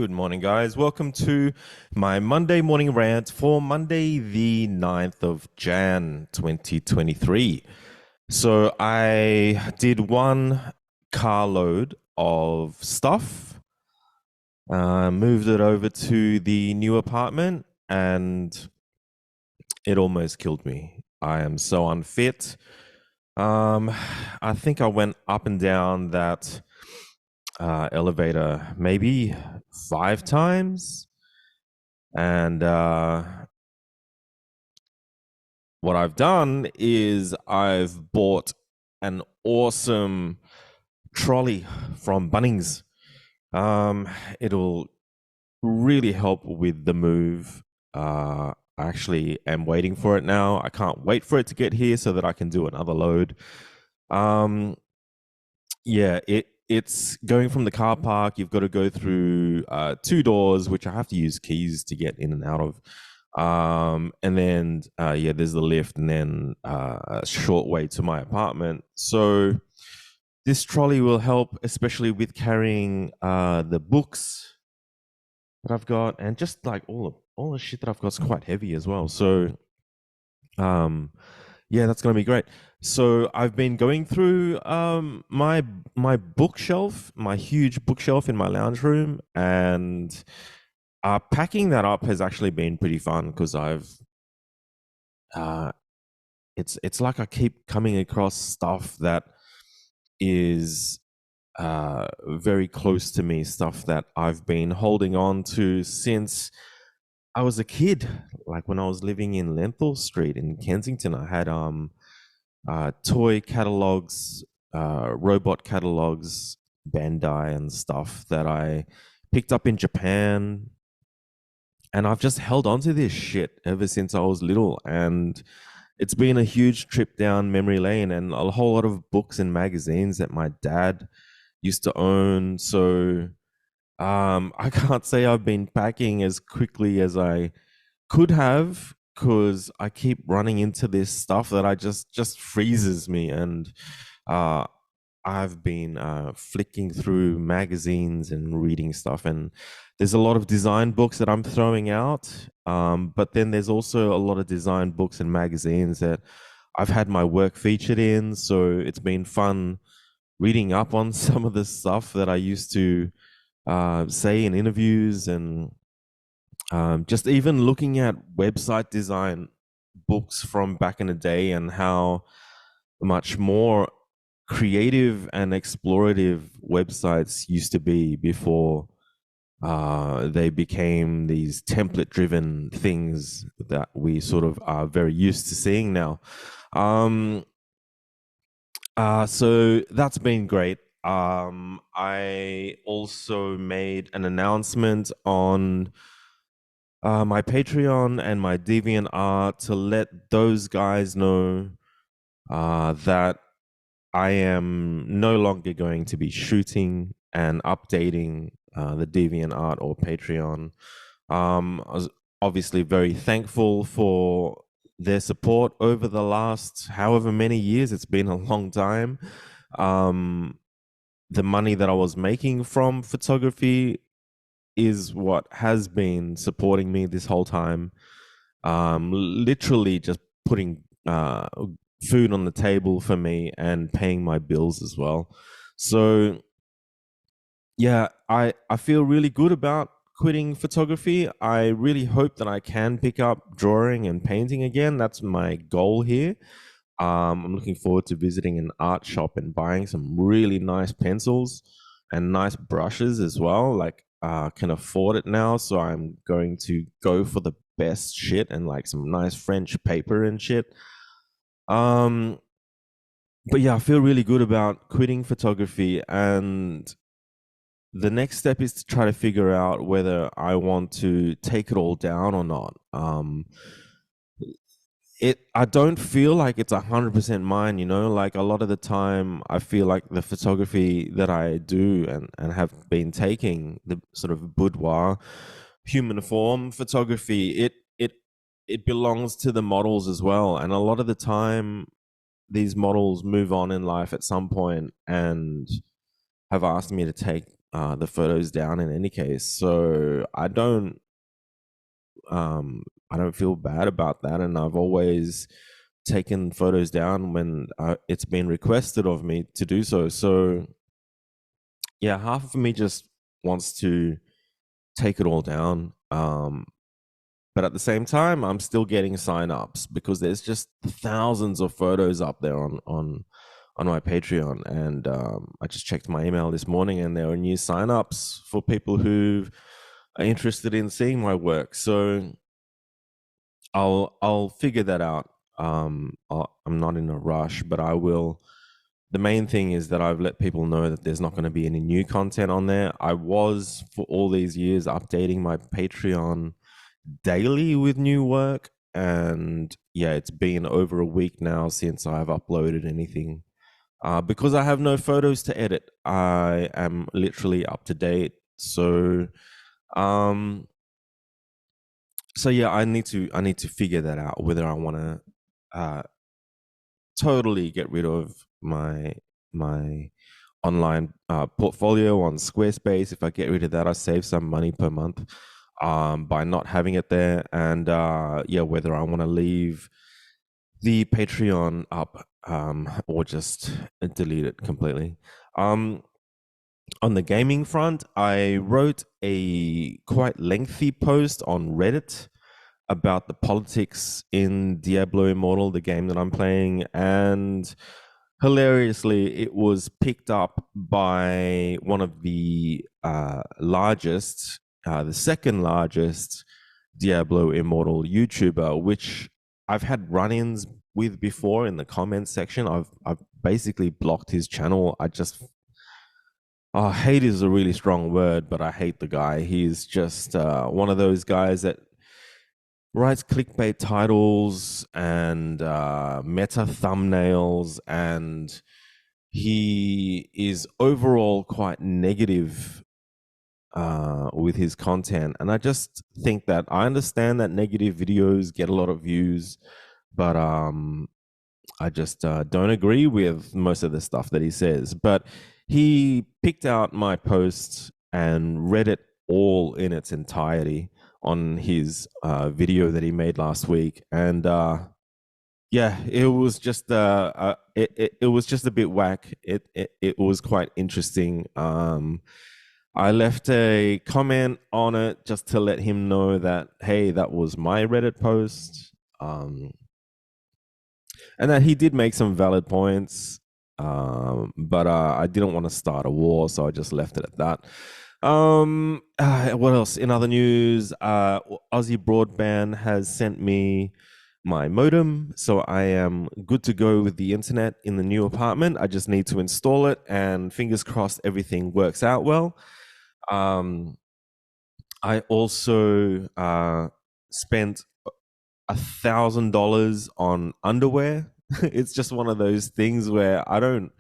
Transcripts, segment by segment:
Good morning, guys. Welcome to my Monday morning rant for Monday, the 9th of Jan 2023. So I did one carload of stuff, moved it over to the new apartment, and it almost killed me. I am so unfit. Um, I think I went up and down that elevator maybe 5 times. And what I've done is I've bought an awesome trolley from Bunnings. It'll really help with the move. I actually am waiting for it now. I can't wait for it to get here so that I can do another load. Um, yeah, it's going from the car park. You've got to go through two doors, which I have to use keys to get in and out of. And then yeah, there's the lift, and then a short way to my apartment. So this trolley will help, especially with carrying the books that I've got, and just like all the shit that I've got is quite heavy as well. So yeah, that's gonna be great. So I've been going through my bookshelf, my huge bookshelf in my lounge room, and packing that up has actually been pretty fun because I've uh, it's like I keep coming across stuff that is very close to me, stuff that I've been holding on to since I was a kid. Like when I was living in Lenthal Street in Kensington, I had toy catalogs, robot catalogs, Bandai and stuff that I picked up in Japan, and I've just held on to this shit ever since I was little. And it's been a huge trip down memory lane, and a whole lot of books and magazines that my dad used to own. So I can't say I've been packing as quickly as I could have, because I keep running into this stuff that I just freezes me. And uh, I've been flicking through magazines and reading stuff, and there's a lot of design books that I'm throwing out. But then there's also a lot of design books and magazines that I've had my work featured in. So it's been fun reading up on some of the stuff that I used to say in interviews, and just even looking at website design books from back in the day and how much more creative and explorative websites used to be before they became these template driven things that we sort of are very used to seeing now. Um, so that's been great. I also made an announcement on my Patreon and my DeviantArt to let those guys know that I am no longer going to be shooting and updating the DeviantArt or Patreon. I was obviously very thankful for their support over the last however many years. It's been a long time. Um, the money that I was making from photography is what has been supporting me this whole time. Literally just putting food on the table for me and paying my bills as well. So yeah, I feel really good about quitting photography. I really hope that I can pick up drawing and painting again. That's my goal here. I'm looking forward to visiting an art shop and buying some really nice pencils and nice brushes as well. Like, can afford it now, so I'm going to go for the best shit and like some nice French paper and shit. Um, but yeah, I feel really good about quitting photography, and the next step is to try to figure out whether I want to take it all down or not. I don't feel like it's 100% mine, like a lot of the time I feel like the photography that I do and have been taking, the sort of boudoir human form photography, it belongs to the models as well. And a lot of the time these models move on in life at some point and have asked me to take the photos down in any case. So I don't feel bad about that, and I've always taken photos down when it's been requested of me to do so. So yeah, half of me just wants to take it all down. But at the same time, I'm still getting sign-ups because there's just thousands of photos up there on my Patreon. And I just checked my email this morning, and there are new sign-ups for people who are interested in seeing my work. So I'll figure that out. I'm not in a rush, but I will. The main thing is that I've let people know that there's not going to be any new content on there. I was for all these years updating my Patreon daily with new work, and yeah, it's been over a week now since I've uploaded anything. Because I have no photos to edit, I am literally up to date. Um, so yeah, I need to figure that out whether I want to uh, totally get rid of my online portfolio on Squarespace. If I get rid of that, I save some money per month by not having it there. And yeah, whether I want to leave the Patreon up or just delete it completely. On the gaming front, I wrote a quite lengthy post on Reddit about the politics in Diablo Immortal, the game that I'm playing, and hilariously, it was picked up by one of the the second largest Diablo Immortal YouTuber, which I've had run-ins with before in the comments section. I've basically blocked his channel. I just hate is a really strong word, but I hate the guy. He's just one of those guys that writes clickbait titles and meta thumbnails, and he is overall quite negative with his content. And I just think that I understand that negative videos get a lot of views, but I just don't agree with most of the stuff that he says. But he picked out my post and read it all in its entirety on his video that he made last week, and yeah, it was just a bit whack. It was quite interesting. I left a comment on it just to let him know that hey, that was my Reddit post. And that he did make some valid points, but I didn't want to start a war, so I just left it at that. What else? In other news, Aussie Broadband has sent me my modem, so I am good to go with the internet in the new apartment. I just need to install it, and fingers crossed everything works out well. I also spent $1,000 on underwear. It's just one of those things where I don't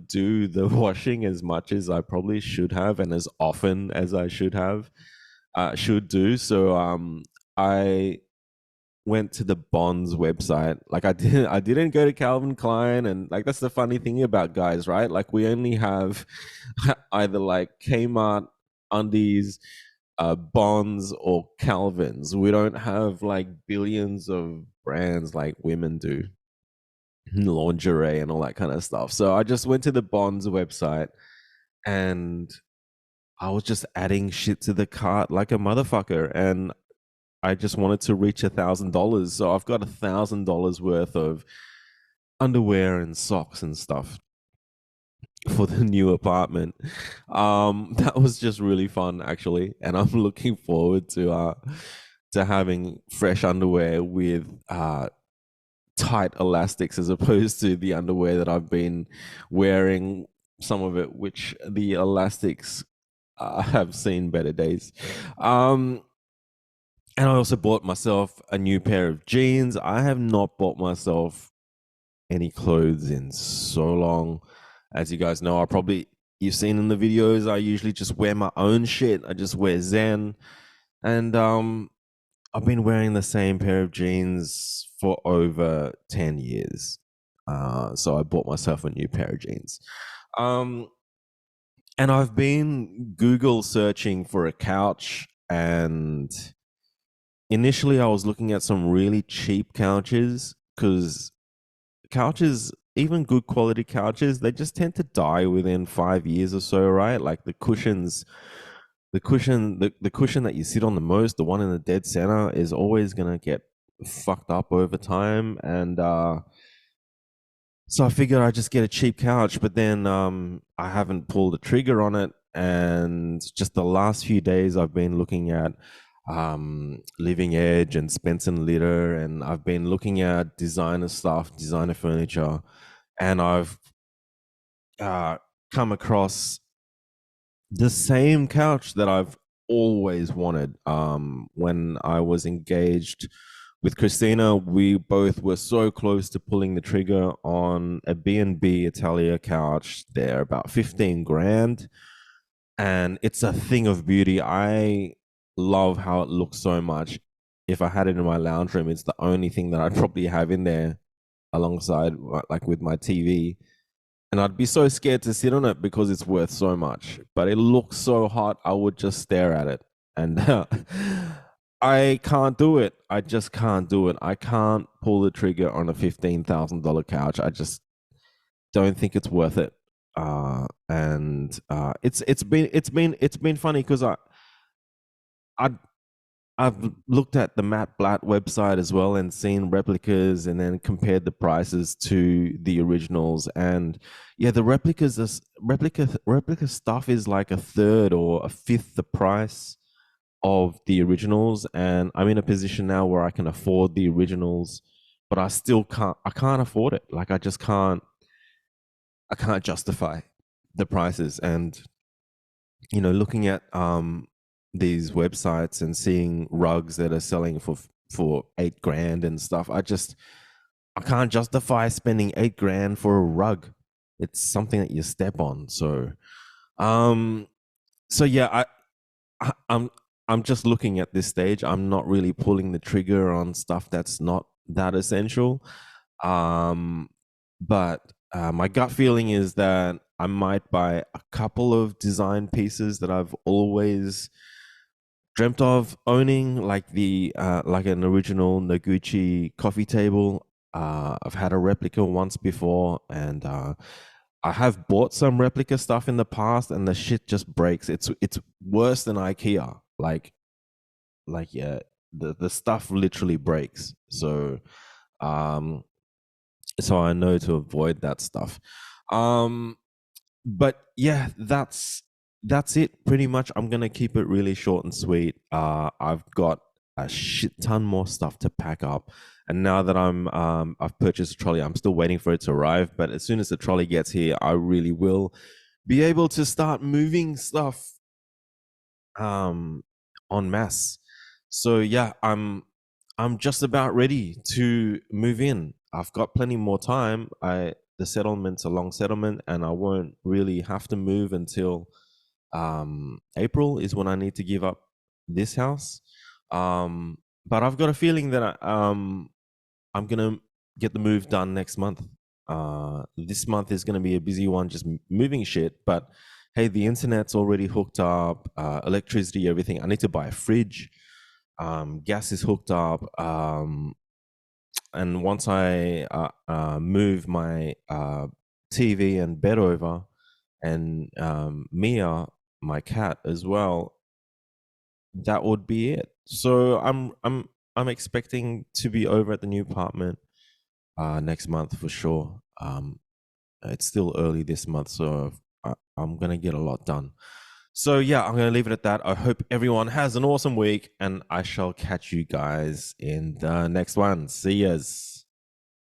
do the washing as much as I probably should have, and as often as I should do. So I went to the Bonds website. Like I didn't go to Calvin Klein, and like that's the funny thing about guys, right? Like we only have either like Kmart undies, Bonds or Calvin's. We don't have like billions of brands like women do, lingerie and all that kind of stuff. So I just went to the Bonds website, and I was just adding shit to the cart like a motherfucker, and I just wanted to reach $1,000. So I've got $1,000 worth of underwear and socks and stuff for the new apartment. That was just really fun actually, and I'm looking forward to having fresh underwear with tight elastics as opposed to the underwear that I've been wearing. Some of it, which the elastics have seen better days. And I also bought myself a new pair of jeans. I have not bought myself any clothes in so long. As you guys know, you've seen in the videos, I usually just wear my own shit. I just wear Zen. And I've been wearing the same pair of jeans for over 10 years. So I bought myself a new pair of jeans. Um And I've been Google searching for a couch, and initially I was looking at some really cheap couches because couches, even good quality couches, they just tend to die within 5 years or so, right? Like the cushion that you sit on the most, the one in the dead center, is always gonna get fucked up over time. And so I figured I'd just get a cheap couch, but then I haven't pulled the trigger on it. And just the last few days, I've been looking at Living Edge and Spencer and Litter, and I've been looking at designer stuff, designer furniture, and I've uh, come across the same couch that I've always wanted. When I was engaged with Christina, we both were so close to pulling the trigger on a B&B Italia couch. They're about 15 grand, and it's a thing of beauty. I love how it looks so much. If I had it in my lounge room, it's the only thing that I'd probably have in there alongside, like, with my TV. And I'd be so scared to sit on it because it's worth so much. But it looks so hot, I would just stare at it. And I can't do it. I just can't do it. I can't pull the trigger on a $15,000 couch. I just don't think it's worth it. And it's been funny because I I've looked at the Matt Blatt website as well and seen replicas and then compared the prices to the originals. And yeah, the replica stuff is like a third or a fifth the price of the originals. And I'm in a position now where I can afford the originals, but I can't afford it. Like, I can't justify the prices. And looking at these websites and seeing rugs that are selling for 8 grand and stuff, I can't justify spending 8 grand for a rug. It's something that you step on. Um so yeah, I I'm just looking at this stage. I'm not really pulling the trigger on stuff that's not that essential. um but my gut feeling is that I might buy a couple of design pieces that I've always dreamt of owning, like like an original Noguchi coffee table. I've had a replica once before, and I have bought some replica stuff in the past, and the shit just breaks. It's worse than IKEA. Yeah, the stuff literally breaks. Um, so I know to avoid that stuff. Um, but yeah, that's it pretty much. I'm gonna keep it really short and sweet. I've got a shit ton more stuff to pack up, and now that I've purchased a trolley, I'm still waiting for it to arrive. But as soon as the trolley gets here, I really will be able to start moving stuff um en masse. So yeah, I'm just about ready to move in. I've got plenty more time. The settlement's a long settlement, and I won't really have to move until April is when I need to give up this house. But I've got a feeling that I'm gonna get the move done next month. This month is gonna be a busy one, just moving shit. But hey, the internet's already hooked up, electricity, everything. I need to buy a fridge. Gas is hooked up. And once I move my TV and bed over, and Mia, my cat, as well, that would be it. So I'm expecting to be over at the new apartment next month for sure. It's still early this month, so I'm gonna get a lot done. So yeah, I'm gonna leave it at that. I hope everyone has an awesome week, and I shall catch you guys in the next one. See yas.